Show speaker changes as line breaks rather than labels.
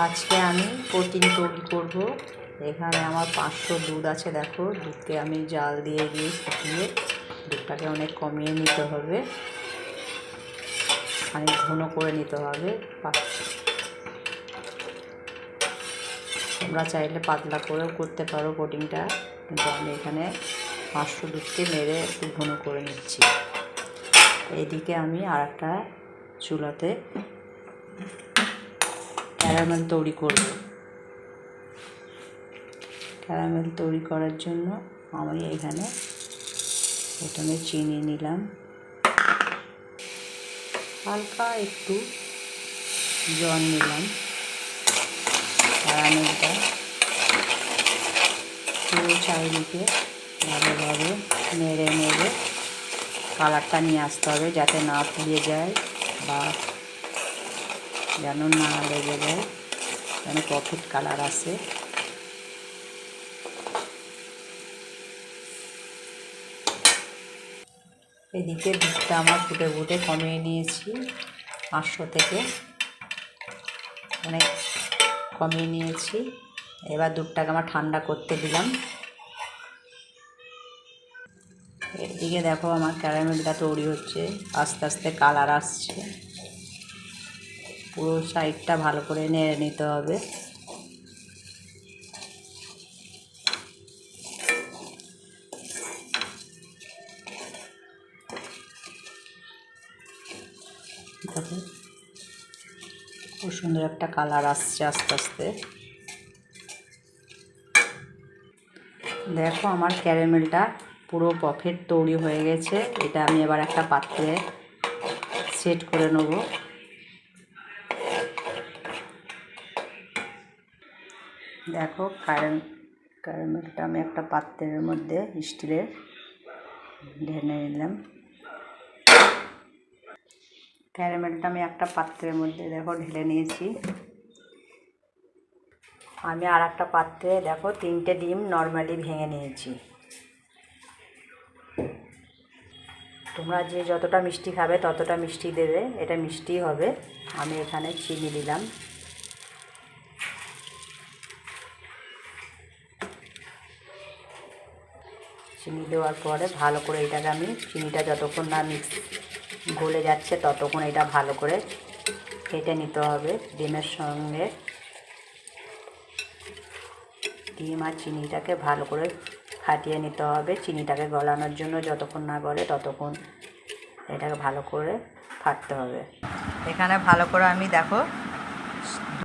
আজকে আমি প্রোটিন তৈরি করব। এখানে আমার 500 দুধ আছে। দেখো, দুধকে আমি জাল দিয়ে ফুটিয়ে দুধটাকে অনেক কমিয়ে নিতে হবে, অনেক ঘন করে নিতে হবে। তোমরা চাইলে পাতলা করেও করতে পারো প্রোটিনটা, কিন্তু আমি এখানে 500 দুধকে মেরে একটু ঘন করে নিচ্ছি। এদিকে আমি আর একটা চুলাতে ক্যারামেল তৈরি করব। ক্যারামেল তৈরি করার জন্য আমি এখানে প্রথমে চিনি নিলাম, হালকা একটু জল নিলাম। ক্যারামেলটা পুরো চারিদিকে ভালোভাবে নেড়ে নেড়ে কালারটা নিয়ে আসতে হবে, যাতে না পুড়ে যায় বা যেন না লেগে যায়, যেন পারফেক্ট কালার আসে। এদিকে দুধটা আমার ফুটে ফুটে কমিয়ে নিয়েছি, 500 থেকে অনেক কমিয়ে নিয়েছি। এবার দুধটাকে আমার ঠান্ডা করতে দিলাম। এদিকে দেখো আমার ক্যারামেলটা তৈরি হচ্ছে, আস্তে আস্তে কালার আসছে। পুরো সাইডটা ভালো করে নেড়ে নিতে হবে। দেখো খুব সুন্দর একটা কালার আসছে আস্তে আস্তে। দেখো আমার ক্যারামেলটা পুরো পারফেক্ট তৈরি হয়ে গেছে। এটা আমি এবার একটা পাত্রে সেট করে নেব। দেখো ক্যারামেলটা আমি একটা পাত্রের মধ্যে স্টিলের ঢেলে নিলাম। ক্যারামেলটা আমি একটা পাত্রের মধ্যে দেখো ঢেলে নিয়েছি। আমি আর একটা পাত্রে দেখো 3টে ডিম নর্মালি ভেঙে নিয়েছি। তোমরা যে যতটা মিষ্টি খাবে ততটা মিষ্টি দেবে, এটা মিষ্টি হবে। আমি এখানে চিনি দিলাম। চিনি দেওয়ার পরে ভালো করে এটাকে আমি চিনিটা যতক্ষণ না গলে যাচ্ছে ততক্ষণ এটা ভালো করে ফেটে নিতে হবে ডিমের সঙ্গে। ডিম আর চিনিটাকে ভালো করে ফাটিয়ে নিতে হবে। চিনিটাকে গলানোর জন্য যতক্ষণ না গলে ততক্ষণ এটাকে ভালো করে ফাটতে হবে। এখানে ভালো করে আমি দেখো